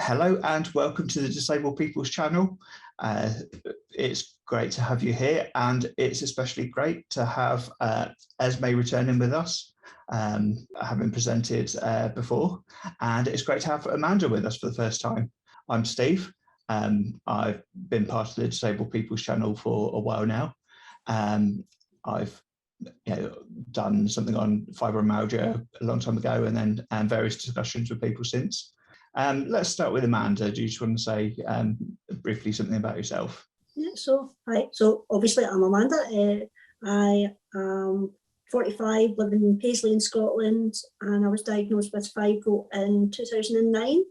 Hello and welcome to the Disabled People's channel. It's great to have you here, and it's especially great to have Esme returning with us. I haven't presented before, and it's great to have Amanda with us for the first time. I'm Steve. I've been part of the Disabled People's channel for a while now. I've done something on fibromyalgia a long time ago, and then various discussions with people since. Let's start with Amanda. Do you just want to say briefly something about yourself? Yeah, hi. So obviously I'm Amanda. I am 45, living in Paisley in Scotland, and I was diagnosed with fibro in 2009.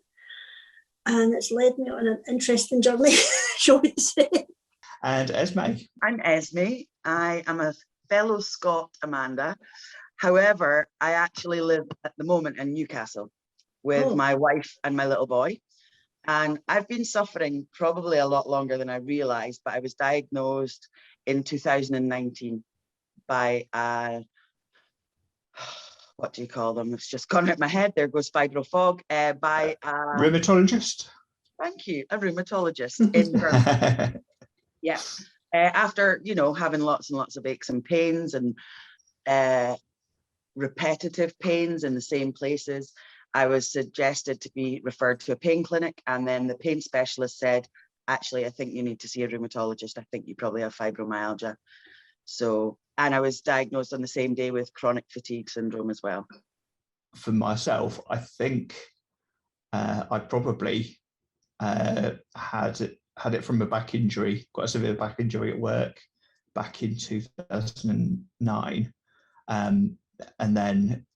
And it's led me on an interesting journey, shall we say. And Esme? I'm Esme. I am a fellow Scot, Amanda. However, I actually live at the moment in Newcastle with my wife and my little boy. And I've been suffering probably a lot longer than I realized, but I was diagnosed in 2019 by what do you call them? It's just gone out my head. There goes fibro fog. By a rheumatologist. Thank you, a rheumatologist in Birmingham. Yeah. After, having lots and lots of aches and pains and repetitive pains in the same places, I was suggested to be referred to a pain clinic, and then the pain specialist said, actually, I think you need to see a rheumatologist. I think you probably have fibromyalgia. And I was diagnosed on the same day with chronic fatigue syndrome as well. For myself, I think I probably had it from a back injury, quite a severe back injury at work back in 2009. And then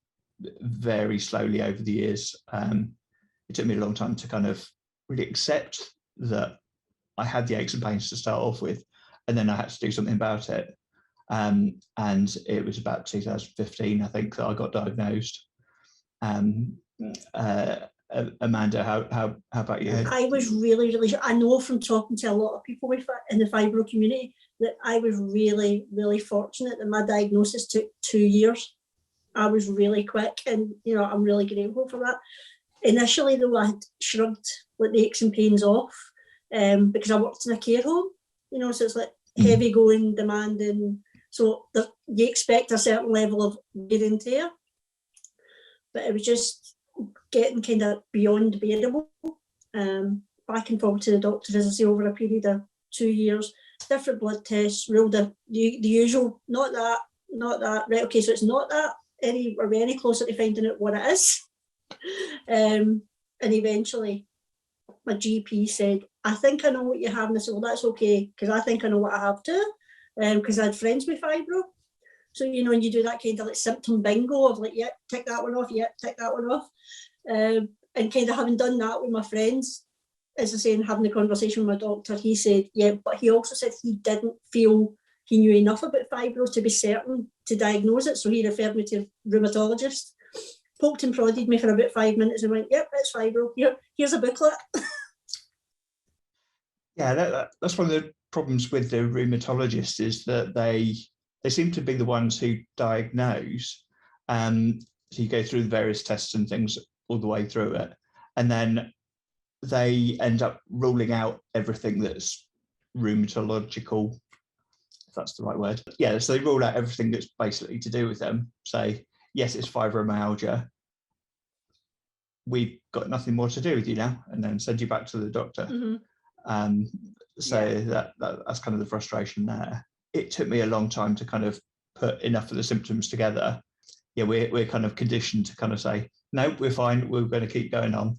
very slowly over the years, it took me a long time to kind of really accept that I had the aches and pains to start off with, and then I had to do something about it. And it was about 2015, I think, that I got diagnosed. Amanda, how about you? I was really, I know from talking to a lot of people in the fibro community that I was really, really fortunate that my diagnosis took 2 years. I was really quick, and I'm really grateful for that. Initially, though, I had shrugged the aches and pains off because I worked in a care home, so it's like heavy going, demanding. So you expect a certain level of wear and tear, but it was just getting kind of beyond bearable. Back and forward to the doctor, as I say, over a period of 2 years, different blood tests, ruled the usual, not that, right, okay, so it's not that. Are we any closer to finding out what it is? And eventually my GP said, I think I know what you have. And I said, well, that's okay, because I think I know what I have too, because I had friends with fibro. So, when you do that kind of symptom bingo of yeah, tick that one off, yeah, tick that one off. And kind of having done that with my friends, as I say, and having the conversation with my doctor, he said, yeah, but he also said he didn't feel he knew enough about fibro to be certain to diagnose it. So he referred me to a rheumatologist, poked and prodded me for about 5 minutes and went, yep, it's fibro. Here's a booklet. Yeah, that's one of the problems with the rheumatologist, is that they seem to be the ones who diagnose. So you go through the various tests and things all the way through it, and then they end up ruling out everything that's rheumatological, if that's the right word. Yeah, so they rule out everything that's basically to do with them. Say, yes, it's fibromyalgia. We've got nothing more to do with you now, and then send you back to the doctor. That's kind of the frustration there. It took me a long time to kind of put enough of the symptoms together. Yeah, we're kind of conditioned to kind of say, no, we're fine, we're going to keep going on.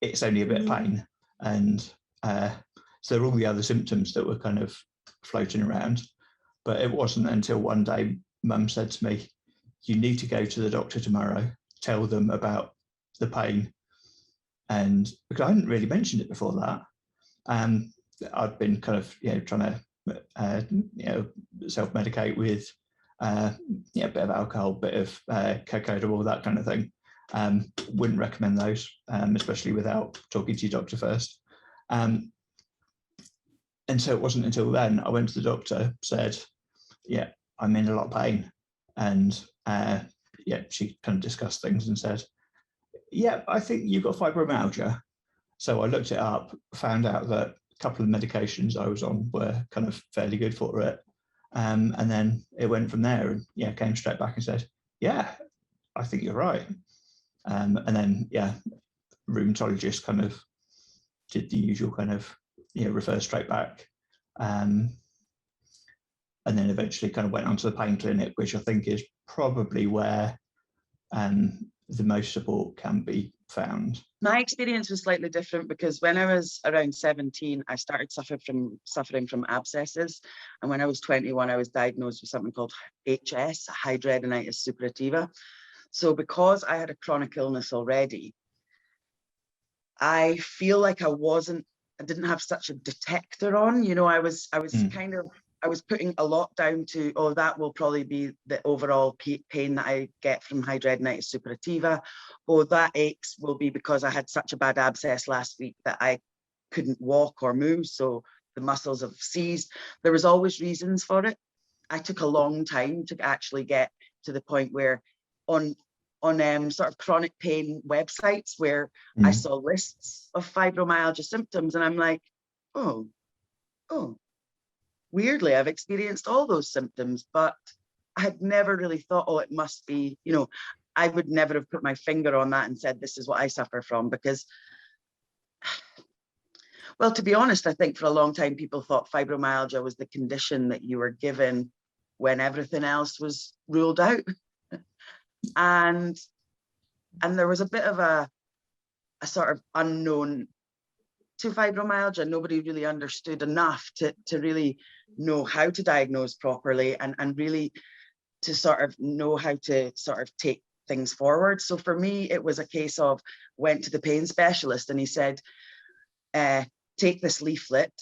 It's only a bit of pain. And so there are all the other symptoms that were kind of floating around. But it wasn't until one day Mum said to me, you need to go to the doctor tomorrow, tell them about the pain. And because I hadn't really mentioned it before that, I'd been kind of trying to self-medicate with a bit of alcohol, bit of cocaine, all that kind of thing. Wouldn't recommend those, especially without talking to your doctor first. And so it wasn't until then I went to the doctor, said, yeah, I'm in a lot of pain. And she kind of discussed things and said, yeah, I think you've got fibromyalgia. So I looked it up, found out that a couple of medications I was on were kind of fairly good for it. And then it went from there, and yeah, came straight back and said, yeah, I think you're right. And then, yeah, rheumatologist kind of did the usual kind of, refer straight back. And then eventually kind of went onto the pain clinic, which I think is probably where the most support can be found. My experience was slightly different because when I was around 17, I started suffering from abscesses. And when I was 21, I was diagnosed with something called HS, hidradenitis suppurativa. So because I had a chronic illness already, I feel like I didn't have such a detector on, I was I was putting a lot down to, oh, that will probably be the overall pain that I get from hidradenitis suppurativa. Oh, that aches will be because I had such a bad abscess last week that I couldn't walk or move. So the muscles have seized. There was always reasons for it. I took a long time to actually get to the point where on sort of chronic pain websites where I saw lists of fibromyalgia symptoms, and I'm like, oh, weirdly, I've experienced all those symptoms, but I had never really thought, oh, it must be, I would never have put my finger on that and said, this is what I suffer from, because, well, to be honest, I think for a long time, people thought fibromyalgia was the condition that you were given when everything else was ruled out. And there was a bit of a sort of unknown to fibromyalgia. Nobody really understood enough to really know how to diagnose properly and really to sort of know how to sort of take things forward. So for me, it was a case of went to the pain specialist and he said, take this leaflet,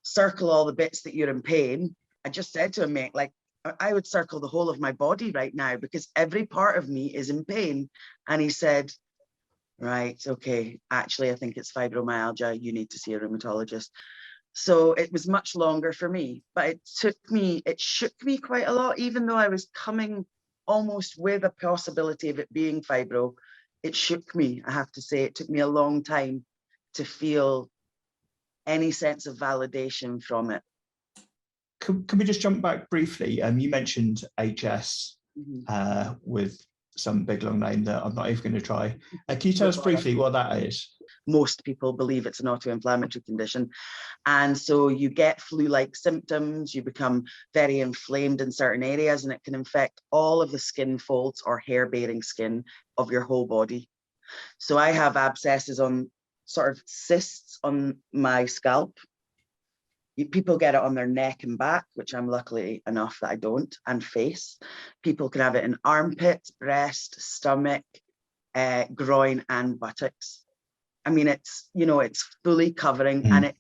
circle all the bits that you're in pain. I just said to him, mate, like, I would circle the whole of my body right now because every part of me is in pain. And he said, right, okay, actually, I think it's fibromyalgia. You need to see a rheumatologist. So it was much longer for me, but it shook me quite a lot, even though I was coming almost with a possibility of it being fibro. It shook me, I have to say. It took me a long time to feel any sense of validation from it. Can we just jump back briefly? You mentioned HS with some big long name that I'm not even going to try. Can you tell us briefly what that is? Most people believe it's an autoinflammatory condition. And so you get flu-like symptoms, you become very inflamed in certain areas, and it can infect all of the skin folds or hair-bearing skin of your whole body. So I have abscesses on sort of cysts on my scalp. People get it on their neck and back, which I'm lucky enough that I don't, and face. People can have it in armpits, breast, stomach, groin, and buttocks. I mean, it's fully covering, and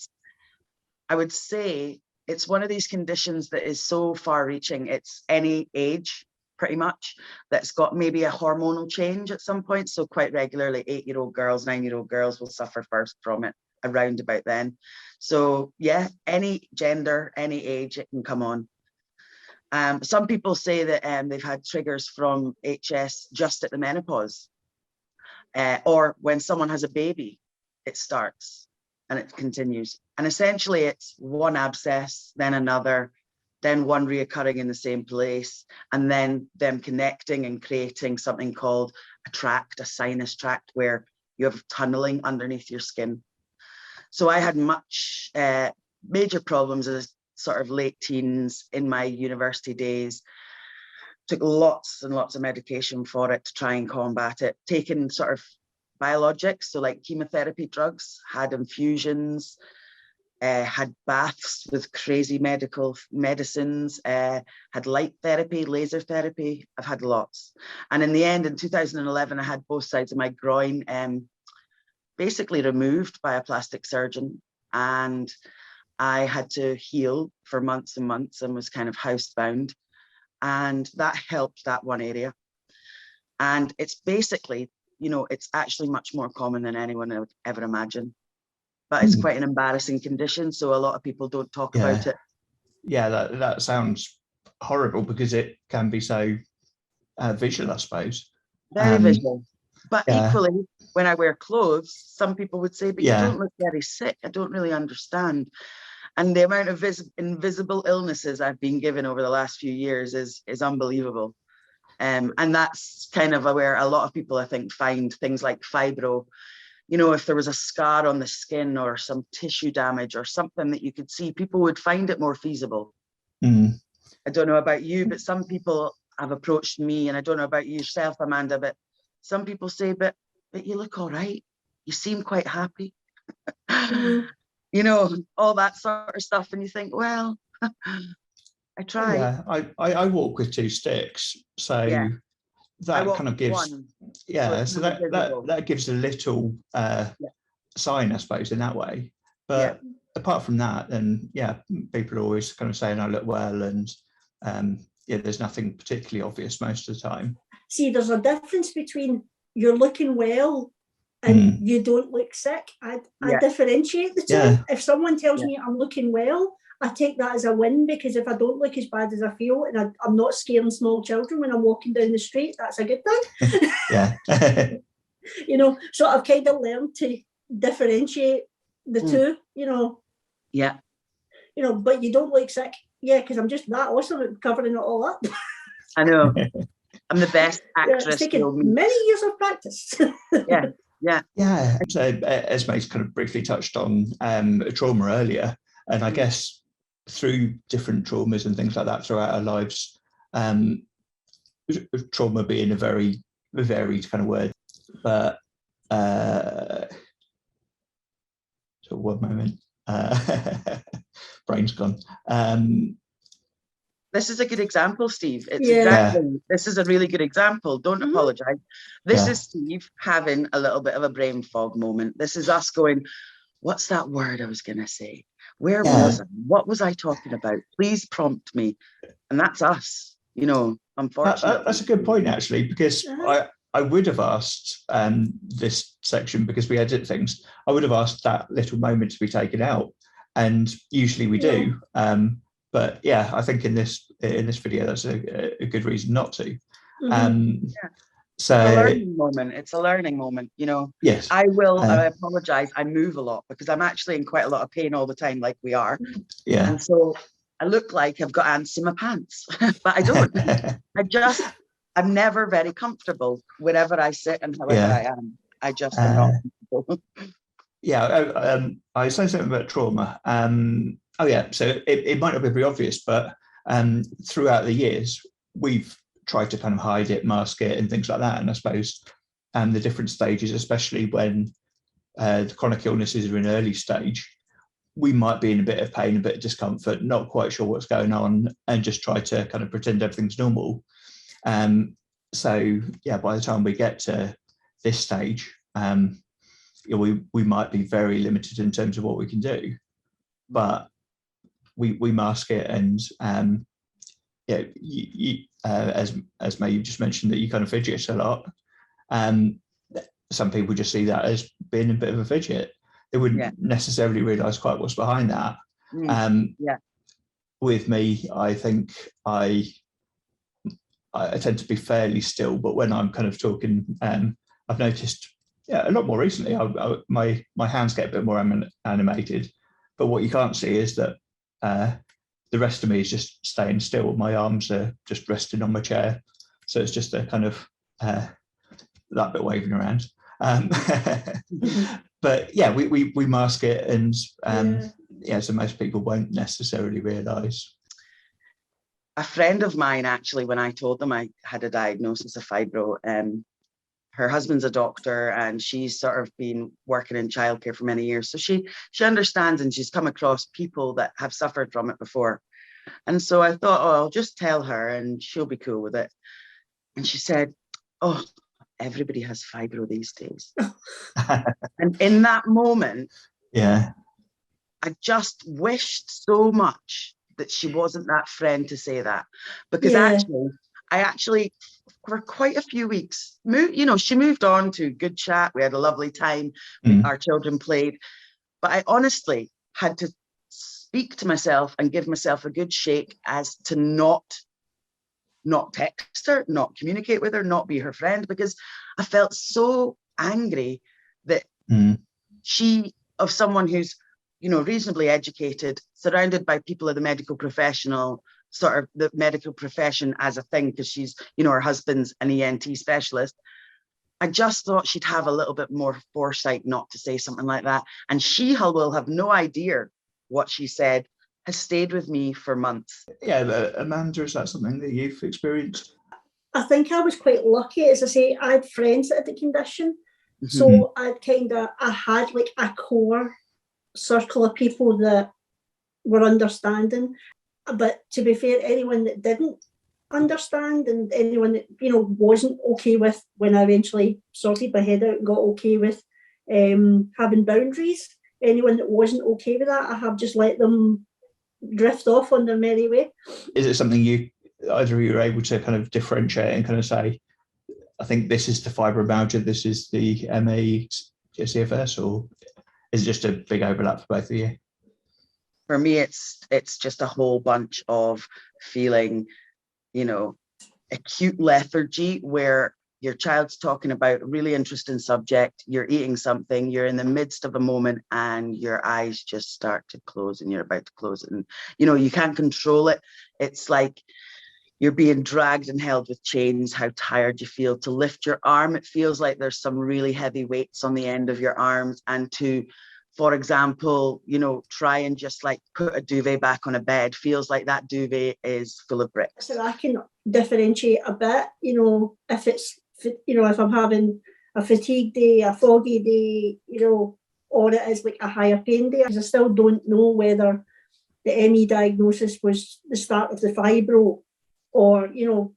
I would say it's one of these conditions that is so far-reaching. It's any age, pretty much, that's got maybe a hormonal change at some point. So quite regularly, 8-year-old girls, 9-year-old girls will suffer first from it around about then. So yeah, any gender, any age, it can come on. Some people say that they've had triggers from HS just at the menopause, or when someone has a baby, it starts and it continues. And essentially it's one abscess, then another, then one reoccurring in the same place, and then them connecting and creating something called a tract, a sinus tract, where you have tunneling underneath your skin. So I had much major problems as sort of late teens in my university days. Took lots and lots of medication for it to try and combat it. Taken sort of biologics, so like chemotherapy drugs, had infusions, had baths with crazy medical medicines, had light therapy, laser therapy. I've had lots. And in the end, in 2011, I had both sides of my groin basically removed by a plastic surgeon, and I had to heal for months and months and was kind of housebound, and that helped that one area. And it's basically, it's actually much more common than anyone would ever imagine, but it's quite an embarrassing condition, so a lot of people don't talk about it. Yeah, that sounds horrible because it can be so visual, I suppose. Very visual. But equally, when I wear clothes, some people would say, but you Yeah. don't look very sick. I don't really understand. And the amount of invisible illnesses I've been given over the last few years is unbelievable. And that's kind of where a lot of people, I think, find things like fibro. You know, if there was a scar on the skin or some tissue damage or something that you could see, people would find it more feasible. Mm. I don't know about you, but some people have approached me, and I don't know about yourself, Amanda, but some people say, but you look all right. You seem quite happy. You know, all that sort of stuff. And you think, well, I try. Yeah, I walk with 2 sticks, so Yeah. that kind of gives one, so that gives a little sign, I suppose, in that way. But apart from that, then people are always kind of saying I look well, and there's nothing particularly obvious most of the time. See, there's a difference between you're looking well and you don't look sick. I differentiate the two. Yeah. If someone tells me I'm looking well, I take that as a win, because if I don't look as bad as I feel, and I'm not scaring small children when I'm walking down the street, that's a good thing. Yeah. You know, so I've kind of learned to differentiate the two, you know. Yeah. You know, but you don't look sick. Yeah, because I'm just that awesome at covering it all up. I know. I'm the best actress. It's taken many years of practice. Yeah. So Esme's kind of briefly touched on trauma earlier, and I guess through different traumas and things like that throughout our lives, trauma being a very varied kind of word, but so one moment, brain's gone. This is a good example, Steve. It's this is a really good example. Don't apologize. This is Steve having a little bit of a brain fog moment. This is us going, what's that word I was going to say? Where was I? What was I talking about? Please prompt me. And that's us, you know, unfortunately. That's a good point, actually, because I would have asked this section, because we edit things, I would have asked that little moment to be taken out. And usually we do. But I think in this video, that's a good reason not to. So it's a learning moment. It's a learning moment, you know. Yes. I apologize. I move a lot because I'm actually in quite a lot of pain all the time, like we are. Yeah. And so I look like I've got ants in my pants, but I don't. I'm never very comfortable wherever I sit and however I am. I just am not comfortable. I say something about trauma. So it might not be very obvious, but throughout the years, we've tried to kind of hide it, mask it, and things like that. And I suppose the different stages, especially when the chronic illnesses are in early stage, we might be in a bit of pain, a bit of discomfort, not quite sure what's going on, and just try to kind of pretend everything's normal. So by the time we get to this stage, we might be very limited in terms of what we can do, but we mask it. And as May, you just mentioned that you kind of fidget a lot. Some people just see that as being a bit of a fidget. They wouldn't necessarily realise quite what's behind that. With me, I think I tend to be fairly still, but when I'm kind of talking, I've noticed a lot more recently, my hands get a bit more animated, but what you can't see is that the rest of me is just staying still. My arms are just resting on my chair, so it's just a kind of that bit waving around. But we mask it, and so most people won't necessarily realise. A friend of mine, actually, when I told them I had a diagnosis of fibro, her husband's a doctor, and she's sort of been working in childcare for many years. So she understands, and she's come across people that have suffered from it before. And so I thought, I'll just tell her and she'll be cool with it. And she said, everybody has fibro these days. And in that moment, I just wished so much that she wasn't that friend to say that, because I actually for quite a few weeks she moved on to good chat. We had a lovely time. Our children played, but I honestly had to speak to myself and give myself a good shake as to not text her, not communicate with her, not be her friend, because I felt so angry that of someone who's, you know, reasonably educated, surrounded by people of the medical professional, sort of the medical profession as a thing, because she's, you know, her husband's an ENT specialist. I just thought she'd have a little bit more foresight not to say something like that. And she will have no idea what she said has stayed with me for months. Yeah, Amanda, is that something that you've experienced? I think I was quite lucky. As I say, I had friends that had the condition. So I had like a core circle of people that were understanding. But to be fair, anyone that didn't understand and anyone that, you know, wasn't okay with, when I eventually sorted my head out and got okay with having boundaries, anyone that wasn't okay with that, I have just let them drift off on their merry way. Is it something either of you are able to kind of differentiate and kind of say, I think this is the fibromyalgia, this is the ME CFS, or is it just a big overlap for both of you? For me, it's just a whole bunch of feeling, you know, acute lethargy, where your child's talking about a really interesting subject, you're eating something, you're in the midst of a moment and your eyes just start to close and you're about to close it. And, you know, you can't control it. It's like you're being dragged and held with chains, how tired you feel. To lift your arm, it feels like there's some really heavy weights on the end of your arms. And to, for example, you know, try and just like put a duvet back on a bed, feels like that duvet is full of bricks. So I can differentiate a bit, you know, if it's, you know, if I'm having a fatigue day, a foggy day, you know, or it is like a higher pain day. I still don't know whether the ME diagnosis was the start of the fibro, or, you know,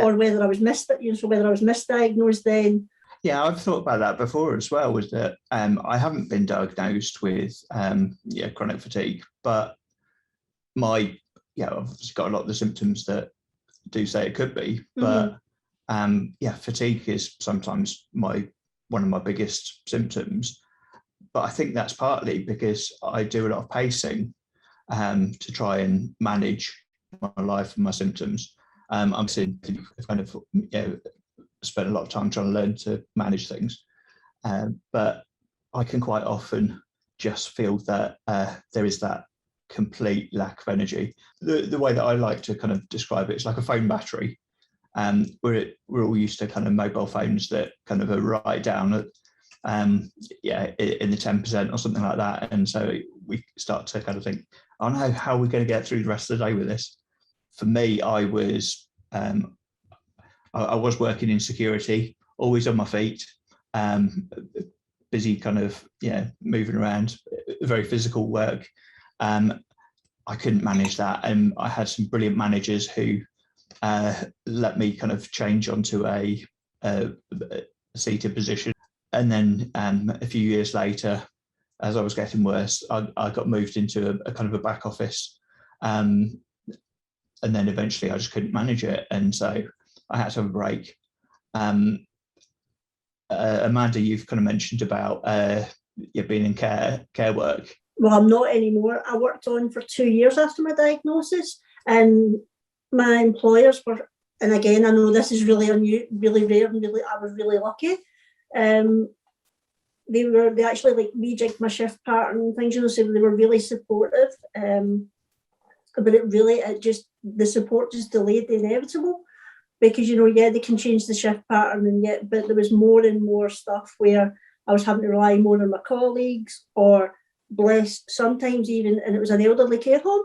or whether I was whether I was misdiagnosed then. Yeah, I've thought about that before as well, was that I haven't been diagnosed with chronic fatigue, but I've obviously got a lot of the symptoms that do say it could be, but fatigue is sometimes one of my biggest symptoms. But I think that's partly because I do a lot of pacing to try and manage my life and my symptoms. I'm kind of spent a lot of time trying to learn to manage things, but I can quite often just feel that there is that complete lack of energy. The way that I like to kind of describe it's like a phone battery. We're all used to kind of mobile phones that kind of are right down at in the 10% or something like that, and so we start to kind of think, oh no, how are we going to get through the rest of the day with this? For me, I was working in security, always on my feet, busy kind of moving around, very physical work. I couldn't manage that, and I had some brilliant managers who let me kind of change onto a seated position. And then a few years later, as I was getting worse, I got moved into a kind of a back office. And then eventually I just couldn't manage it. And so I had to have a break. Amanda, you've kind of mentioned about being in care work. Well, I'm not anymore. I worked on for 2 years after my diagnosis, and my employers were, and again, I know this is really really rare, and I was really lucky. They actually like rejigged my shift pattern and things, so they were really supportive. But the support just delayed the inevitable, because they can change the shift pattern, but there was more and more stuff where I was having to rely more on my colleagues, or sometimes even, and it was an elderly care home,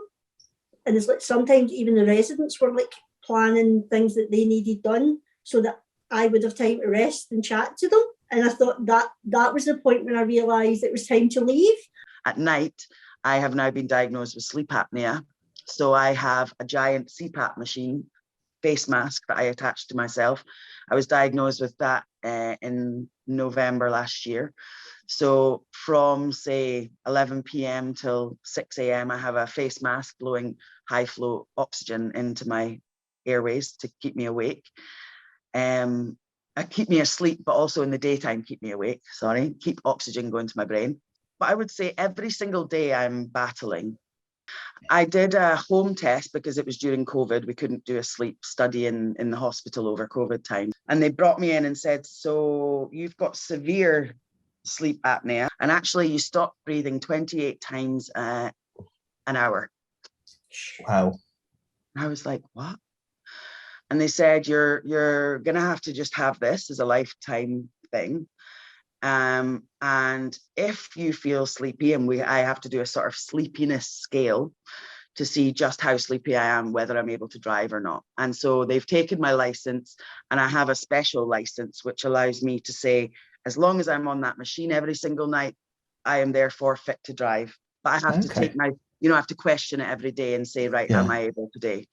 and it's like sometimes even the residents were like planning things that they needed done so that I would have time to rest and chat to them. And I thought that was the point when I realised it was time to leave. At night, I have now been diagnosed with sleep apnea. So I have a giant CPAP machine, face mask that I attached to myself. I was diagnosed with that in November last year. So from, say, 11 p.m. till 6 a.m., I have a face mask blowing high flow oxygen into my airways to keep me awake. Keep me asleep, but also in the daytime, keep me awake, keep oxygen going to my brain. But I would say every single day I'm battling I did a home test because it was during COVID. We couldn't do a sleep study in the hospital over COVID time. And they brought me in and said, so you've got severe sleep apnea. And actually you stop breathing 28 times an hour. Wow. I was like, what? And they said, you're going to have to just have this as a lifetime thing. And if you feel sleepy, and I have to do a sort of sleepiness scale to see just how sleepy I am, whether I'm able to drive or not. And so they've taken my license, and I have a special license, which allows me to say, as long as I'm on that machine every single night, I am therefore fit to drive. But I have to take my, I have to question it every day and say, right, am I able today?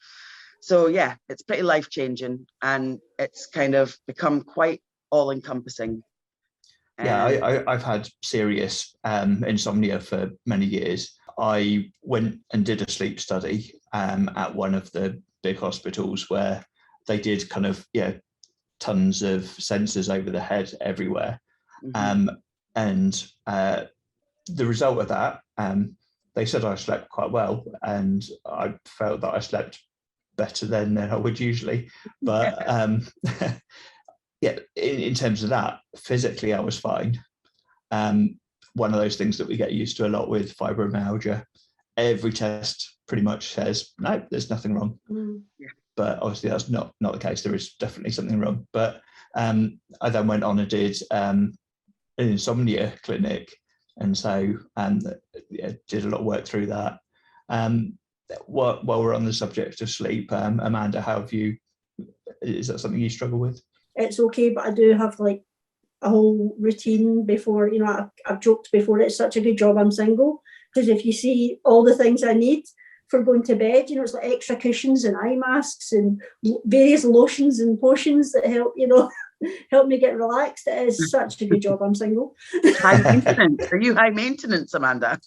So yeah, it's pretty life-changing, and it's kind of become quite all-encompassing. Yeah, I've had serious insomnia for many years. I went and did a sleep study at one of the big hospitals where they did kind of, tons of sensors over the head everywhere. Mm-hmm. And the result of that, they said I slept quite well, and I felt that I slept better than I would usually. But yeah, in terms of that, physically, I was fine. One of those things that we get used to a lot with fibromyalgia. Every test pretty much says, no, there's nothing wrong. Mm. Yeah. But obviously that's not the case. There is definitely something wrong. But I then went on and did an insomnia clinic. And so did a lot of work through that. While we're on the subject of sleep, Amanda, is that something you struggle with? It's okay, but I do have like a whole routine before, I've joked before, it's such a good job I'm single, because if you see all the things I need for going to bed, it's like extra cushions and eye masks and various lotions and potions that help, help me get relaxed. It is such a good job I'm single. High maintenance. Are you high maintenance, Amanda?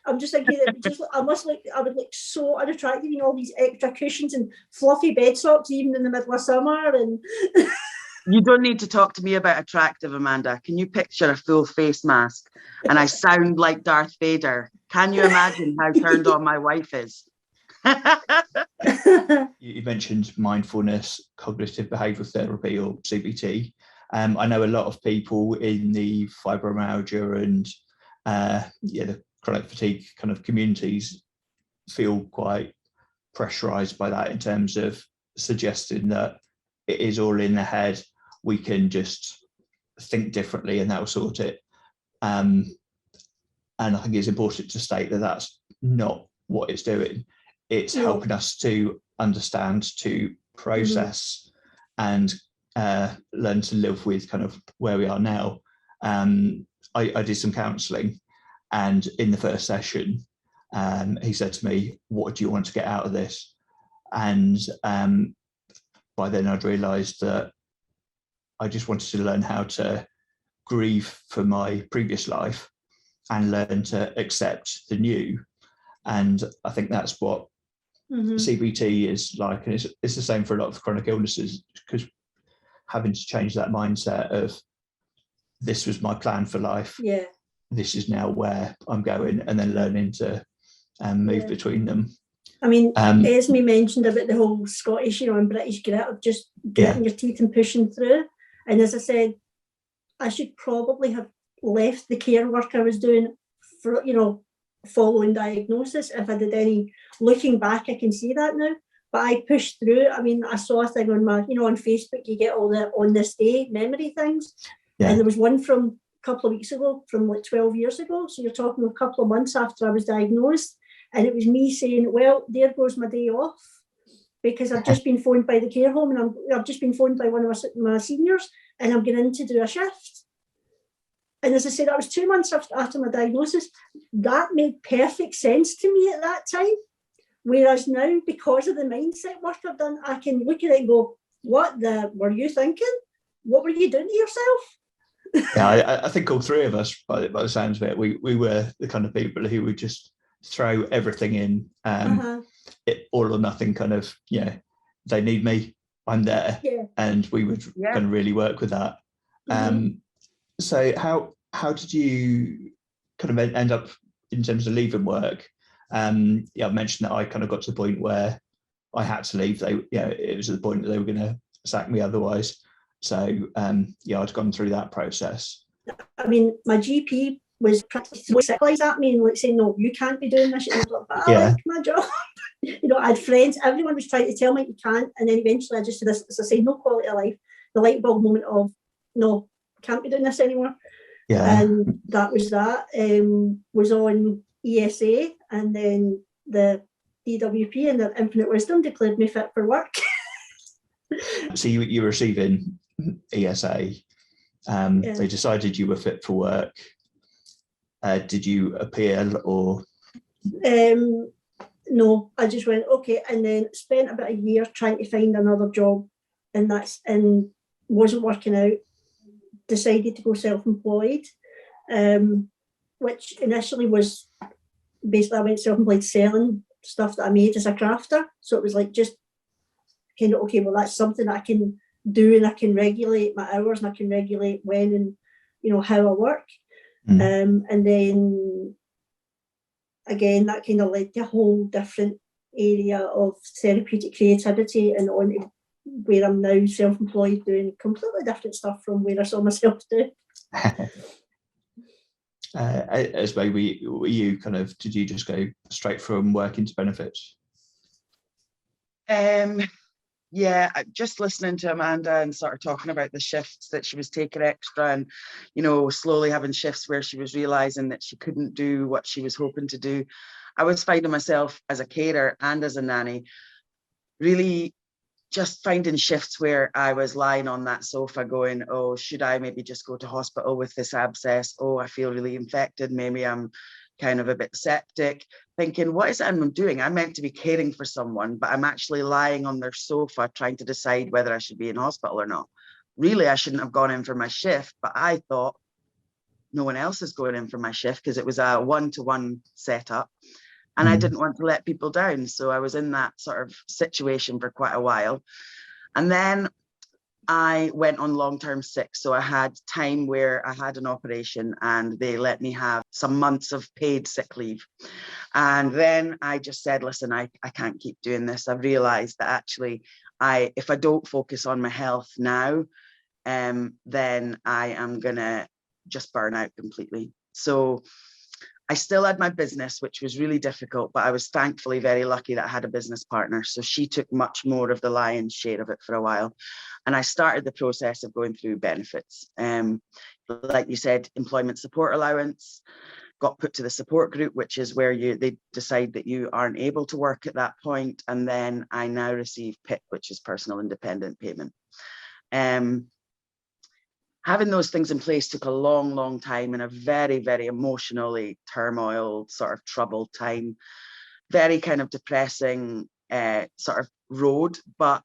I'm just thinking that I would look so unattractive in all these extra cushions and fluffy bed socks, even in the middle of summer. And you don't need to talk to me about attractive, Amanda. Can you picture a full face mask and I sound like Darth Vader? Can you imagine how turned on my wife is? You mentioned mindfulness, cognitive behavioural therapy, or CBT. I know a lot of people in the fibromyalgia and the chronic fatigue kind of communities feel quite pressurized by that, in terms of suggesting that it is all in the head. We can just think differently and that'll sort it. And I think it's important to state that that's not what it's doing. It's helping us to understand, to process, and learn to live with kind of where we are now. I did some counselling, and in the first session, he said to me, "What do you want to get out of this?" And by then I'd realised that I just wanted to learn how to grieve for my previous life and learn to accept the new. And I think that's what CBT is like. And it's the same for a lot of chronic illnesses, because having to change that mindset of, this was my plan for life. Yeah. This is now where I'm going, and then learning to move between them. I mean, Esme mentioned about the whole Scottish, and British grit of just gritting your teeth and pushing through. And as I said, I should probably have left the care work I was doing for, following diagnosis. If I did any, looking back, I can see that now. But I pushed through. I mean, I saw a thing on my, on Facebook, you get all the on this day memory things. Yeah. And there was one from a couple of weeks ago, from like 12 years ago. So you're talking a couple of months after I was diagnosed. And it was me saying, well, there goes my day off, because I've just been phoned by the care home, and I've just been phoned by one of my seniors, and I'm going in to do a shift. And as I said, that was 2 months after my diagnosis. That made perfect sense to me at that time. Whereas now, because of the mindset work I've done, I can look at it and go, what were you thinking? What were you doing to yourself? Yeah, I think all three of us, by the sounds of it, we were the kind of people who would just throw everything in, all or nothing kind of, they need me, I'm there. Yeah. And we would kind of really work with that. So how did you kind of end up in terms of leaving work, yeah, I mentioned that I kind of got to the point where I had to leave. It was at the point that they were going to sack me otherwise. So yeah, I'd gone through that process. I mean, my GP was practically sick at me and like saying, "No, you can't be doing this." And I was like, "But I like my job." I had friends. Everyone was trying to tell me you can't, and then eventually I just said, as I say, no quality of life. The light bulb moment of, no, can't be doing this anymore. Yeah. And that was that. Was on ESA, and then the DWP and the Infinite Wisdom declared me fit for work. So you were receiving ESA. They decided you were fit for work. Did you appeal or? No, I just went, okay, and then spent about a year trying to find another job, and wasn't working out. Decided to go self-employed, which initially was basically I went self-employed selling stuff that I made as a crafter. So it was like just kind of, okay, well, that's something that I can do, and I can regulate my hours, and I can regulate when and how I work. And then again, that kind of led to a whole different area of therapeutic creativity, and on to where I'm now self-employed doing completely different stuff from where I saw myself do. As were you kind of, did you just go straight from work into benefits? Yeah, just listening to Amanda and sort of talking about the shifts that she was taking extra, and slowly having shifts where she was realizing that she couldn't do what she was hoping to do. I was finding myself as a carer and as a nanny really just finding shifts where I was lying on that sofa going, oh, should I maybe just go to hospital with this abscess? Oh, I feel really infected. Maybe I'm kind of a bit septic. Thinking, what is it I'm doing? I'm meant to be caring for someone, but I'm actually lying on their sofa trying to decide whether I should be in hospital or not. Really, I shouldn't have gone in for my shift, but I thought no one else is going in for my shift because it was a one-to-one setup. And I didn't want to let people down. So I was in that sort of situation for quite a while. And then I went on long-term sick. So I had time where I had an operation and they let me have some months of paid sick leave. And then I just said, listen, I can't keep doing this. I've realized that actually if I don't focus on my health now, then I am going to just burn out completely. So I still had my business, which was really difficult, but I was thankfully very lucky that I had a business partner. So she took much more of the lion's share of it for a while. And I started the process of going through benefits. Like you said, employment support allowance, got put to the support group, which is where they decide that you aren't able to work at that point. And then I now receive PIP, which is personal independent payment. Having those things in place took a long, long time, in a very, very emotionally turmoil, sort of troubled time, very kind of depressing sort of road. But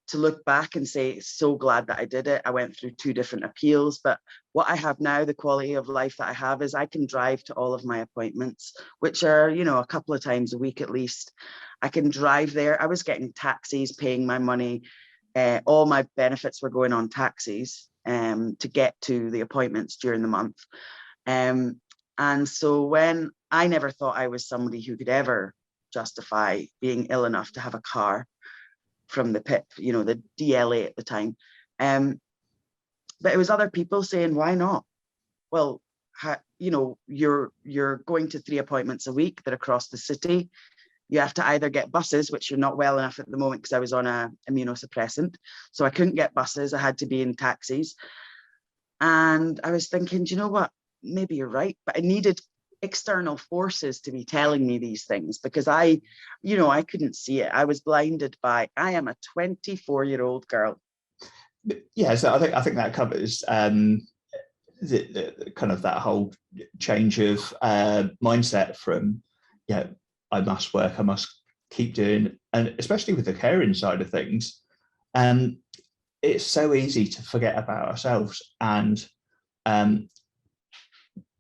to look back and say, so glad that I did it. I went through 2 different appeals, but what I have now, the quality of life that I have, is I can drive to all of my appointments, which are, a couple of times a week at least. I can drive there. I was getting taxis, paying my money. All my benefits were going on taxis to get to the appointments during the month. And so when I never thought I was somebody who could ever justify being ill enough to have a car from the PIP, the DLA at the time. But it was other people saying, why not? Well, you're going to 3 appointments a week. They're across the city. You have to either get buses, which you're not well enough at the moment because I was on a immunosuppressant. So I couldn't get buses. I had to be in taxis. And I was thinking, do you know what? Maybe you're right. But I needed external forces to be telling me these things because I couldn't see it. I was blinded by, I am a 24-year-old girl. Yeah, so I think that covers the kind of that whole change of mindset from, I must work, I must keep doing, and especially with the caring side of things, it's so easy to forget about ourselves, and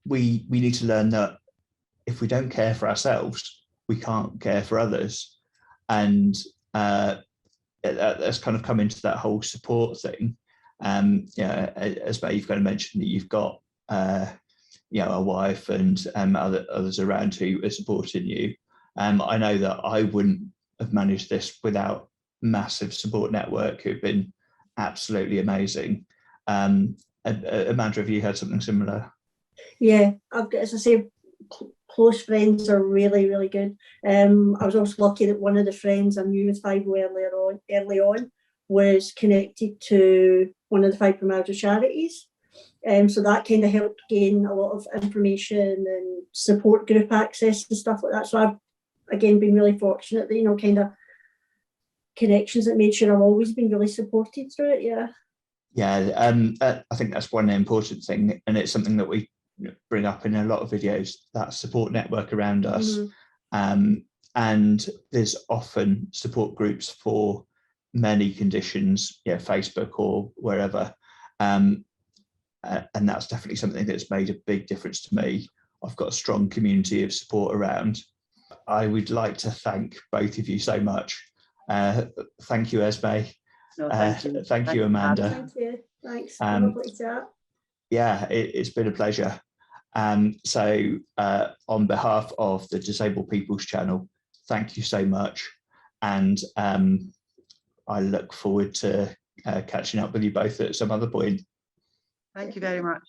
we need to learn that if we don't care for ourselves, we can't care for others, and that's kind of come into that whole support thing. As you've kind of mentioned that you've got a wife and others around who are supporting you. I know that I wouldn't have managed this without massive support network who've been absolutely amazing. Amanda, have you had something similar? Yeah, I've got, as I say, close friends are really, really good. I was also lucky that one of the friends I knew with fibro early on was connected to one of the fibromyalgia charities. So that kind of helped gain a lot of information and support group access and stuff like that. So I've, again, been really fortunate that, kind of connections that made sure I've always been really supported through it, yeah. Yeah, I think that's one important thing, and it's something that we bring up in a lot of videos, that support network around us. And there's often support groups for many conditions, Facebook or wherever. And that's definitely something that's made a big difference to me. I've got a strong community of support around. I would like to thank both of you so much. Thank you, Esme. No, thank you. Thank you, Amanda. Thank you. Thanks. Lovely chat. Yeah, it's been a pleasure. So on behalf of the Disabled People's Channel, thank you so much. And I look forward to catching up with you both at some other point. Thank you very much.